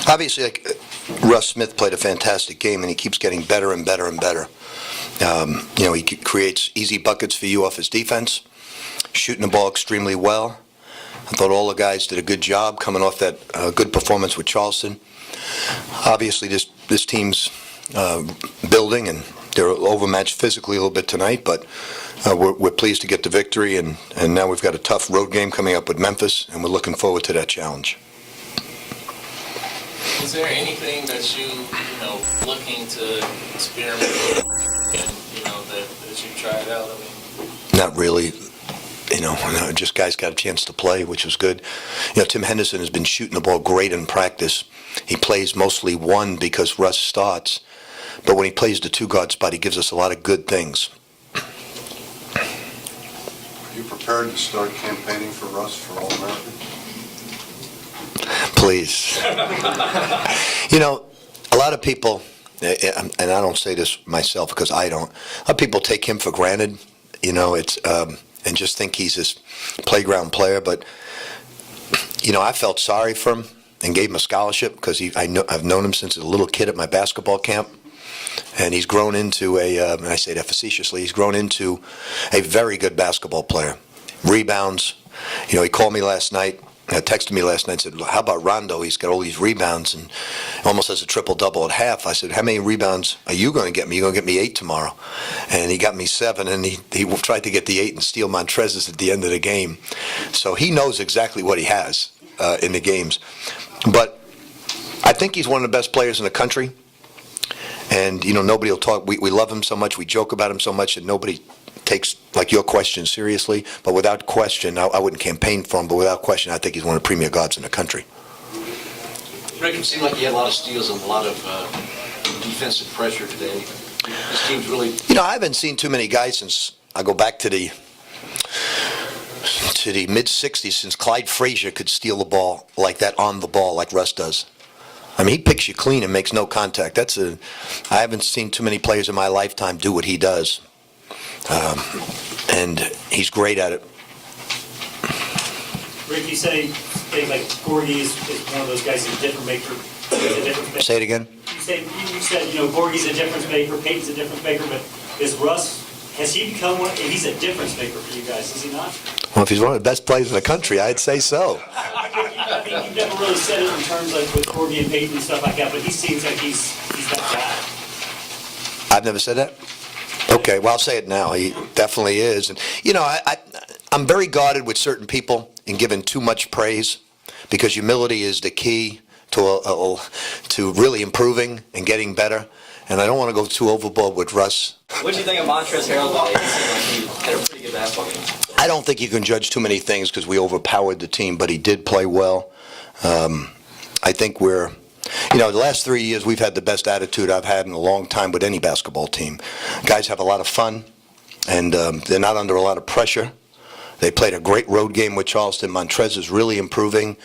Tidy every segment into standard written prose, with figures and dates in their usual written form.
Obviously, Russ Smith played a fantastic game, and he keeps getting better and better and better. He creates easy buckets for you off his defense, shooting the ball extremely well. I thought all the guys did a good job coming off that good performance with Charleston. Obviously, this team's building, and they're overmatched physically a little bit tonight, but we're pleased to get the victory, and now we've got a tough road game coming up with Memphis, and we're looking forward to that challenge. Is there anything that you looking to experiment with, and that you tried out? Not really. Just guys got a chance to play, which was good. Tim Henderson has been shooting the ball great in practice. He plays mostly one because Russ starts, but when he plays the two-guard spot, he gives us a lot of good things. Are you prepared to start campaigning for Russ for All-American? Please. A lot of people, and I don't say this myself because I don't, a lot of people take him for granted, and just think he's this playground player. But, I felt sorry for him and gave him a scholarship because I've known him since a little kid at my basketball camp. And he's grown into and I say that facetiously, he's grown into a very good basketball player. Rebounds. He called me last night. Texted me last night and said, how about Rondo? He's got all these rebounds and almost has a triple-double at half. I said, how many rebounds are you going to get me? You're going to get me 8 tomorrow. And he got me 7, and he tried to get the 8 and steal Montrez's at the end of the game. So he knows exactly what he has in the games. But I think he's one of the best players in the country. And, nobody will talk. We love him so much. We joke about him so much, and nobody takes your question seriously, but without question, I wouldn't campaign for him, but without question, I think he's one of the premier guards in the country. Rick, it seemed like he had a lot of steals and a lot of defensive pressure today. This team's really... I haven't seen too many guys since I go back to the mid-'60s, since Clyde Frazier could steal the ball like that on the ball like Russ does. He picks you clean and makes no contact. I haven't seen too many players in my lifetime do what he does. And he's great at it. Rick, you say things like Gorgie is one of those guys who's a different maker. Say it again. You said Gorgie's a difference maker, Peyton's a difference maker, but is Russ, has he become one? He's a difference maker for you guys, is he not? Well, if he's one of the best players in the country, I'd say so. You've never really said it in terms like with Gorgie and Peyton and stuff like that, but he seems like he's that guy. I've never said that? Okay, well, I'll say it now. He definitely is. And, I'm very guarded with certain people in giving too much praise because humility is the key to really improving and getting better. And I don't want to go too overboard with Russ. What do you think of Montrezl Harrell today? He seemed like he had a pretty good basketball game. I don't think you can judge too many things because we overpowered the team, but he did play well. I think the last 3 years we've had the best attitude I've had in a long time with any basketball team. Guys have a lot of fun, and they're not under a lot of pressure. They played a great road game with Charleston. Montrez is really improving.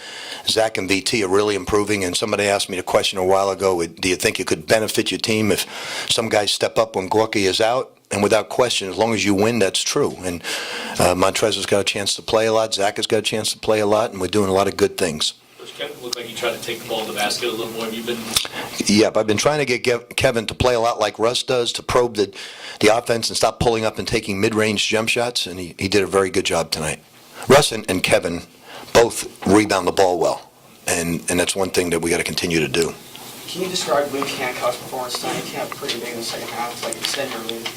Zach and VT are really improving. And somebody asked me the question a while ago, do you think it could benefit your team if some guys step up when Gorky is out? And without question, as long as you win, that's true. And Montrez has got a chance to play a lot. Zach has got a chance to play a lot, and we're doing a lot of good things. Kevin looked like he tried to take the ball to the basket a little more. Have you been? Yep, I've been trying to get Kevin to play a lot like Russ does, to probe the offense and stop pulling up and taking mid-range jump shots, and he did a very good job tonight. Russ and Kevin both rebound the ball well, and that's one thing that we got to continue to do. Can you describe Luke Hancock's performance tonight? He had pretty big in the second half. It's like extend your lead.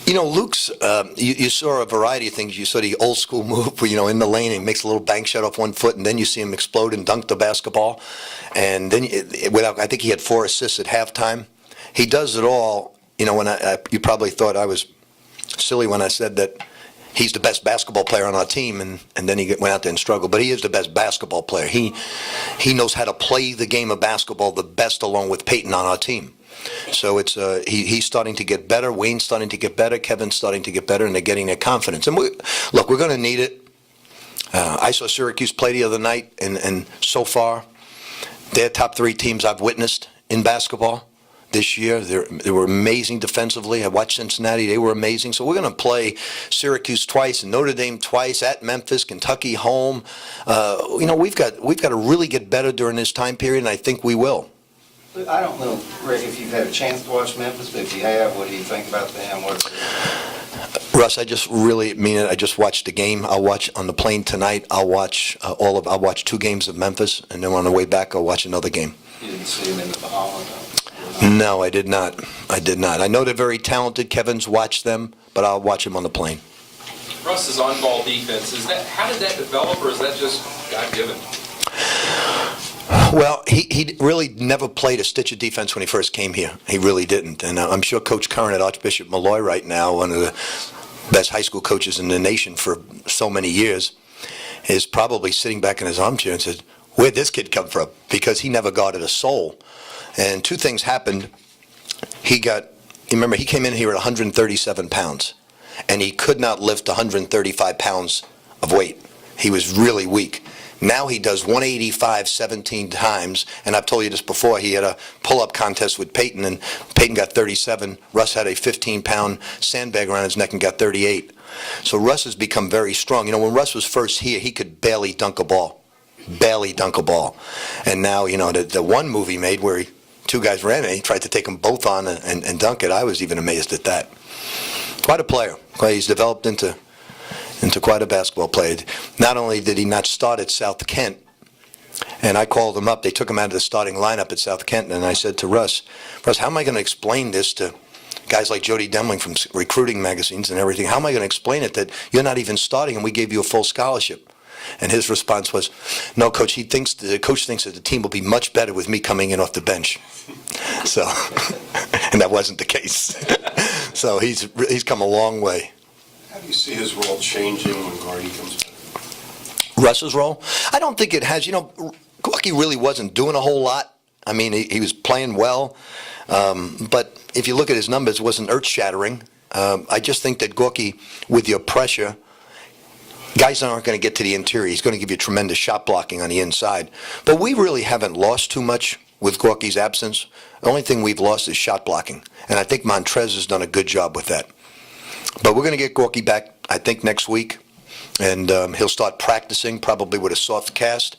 Luke's, you saw a variety of things. You saw the old school move, in the lane, and he makes a little bank shot off one foot, and then you see him explode and dunk the basketball. And then, I think he had 4 assists at halftime. He does it all. When you probably thought I was silly when I said that he's the best basketball player on our team, and then he went out there and struggled. But he is the best basketball player. He knows how to play the game of basketball the best, along with Peyton on our team. So it's he's starting to get better. Wayne's starting to get better. Kevin's starting to get better, and they're getting their confidence. And we're going to need it. I saw Syracuse play the other night, and so far, they're top 3 teams I've witnessed in basketball. this year. They were amazing defensively. I watched Cincinnati; they were amazing. So we're going to play Syracuse twice, and Notre Dame twice, at Memphis, Kentucky home. We've got to really get better during this time period, and I think we will. I don't know, Rick, if you've had a chance to watch Memphis, but if you have, what do you think about them? Russ, I just really mean it. I just watched the game. I'll watch on the plane tonight. I'll watch I'll watch 2 games of Memphis, and then on the way back, I'll watch another game. You didn't see them in the Bahamas? No, I did not. I know they're very talented. Kevin's watched them, but I'll watch them on the plane. Russ's on-ball defense, how did that develop, or is that just God-given? Well, he really never played a stitch of defense when he first came here. He really didn't. And I'm sure Coach Curran at Archbishop Malloy right now, one of the best high school coaches in the nation for so many years, is probably sitting back in his armchair and said, where'd this kid come from? Because he never guarded a soul. And 2 things happened. Remember, he came in here at 137 pounds, and he could not lift 135 pounds of weight. He was really weak. Now he does 185 17 times, and I've told you this before. He had a pull-up contest with Peyton, and Peyton got 37. Russ had a 15-pound sandbag around his neck and got 38. So Russ has become very strong. When Russ was first here, he could barely dunk a ball. And now, the one move he made where 2 guys ran and he tried to take them both on and dunk it. I was even amazed at that. Quite a player. He's developed into quite a basketball player. Not only did he not start at South Kent, and I called him up. They took him out of the starting lineup at South Kent, and I said to Russ, how am I going to explain this to guys like Jody Demling from recruiting magazines and everything? How am I going to explain it that you're not even starting and we gave you a full scholarship? And his response was, no, Coach, the coach thinks that the team will be much better with me coming in off the bench. So, and that wasn't the case. So he's come a long way. How do you see his role changing when Gordy comes back? Russ's role? I don't think it has. Gorky really wasn't doing a whole lot. I mean, he was playing well. But if you look at his numbers, it wasn't earth-shattering. I just think that Gorky, with your pressure, guys aren't going to get to the interior. He's going to give you tremendous shot blocking on the inside. But we really haven't lost too much with Gorky's absence. The only thing we've lost is shot blocking. And I think Montrez has done a good job with that. But we're going to get Gorky back, I think, next week. And he'll start practicing, probably with a soft cast.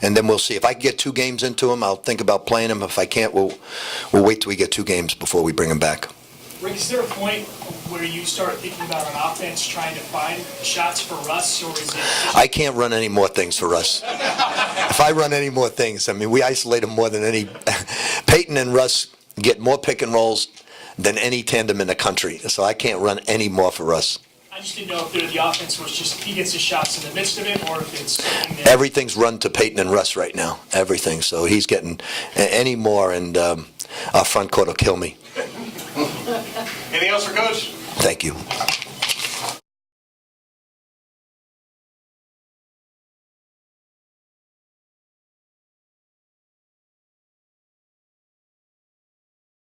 And then we'll see. If I can get 2 games into him, I'll think about playing him. If I can't, we'll wait till we get 2 games before we bring him back. Rick, is there a point where you start thinking about an offense trying to find shots for Russ, or is it... I can't run any more things for Russ. If I run any more things, we isolate him more than any... Peyton and Russ get more pick and rolls than any tandem in the country. So I can't run any more for Russ. I just didn't know if the offense was just he gets his shots in the midst of it, or if it's something that... Everything's run to Peyton and Russ right now. Everything. So he's getting any more, and our front court will kill me. Anything else for Coach? Thank you.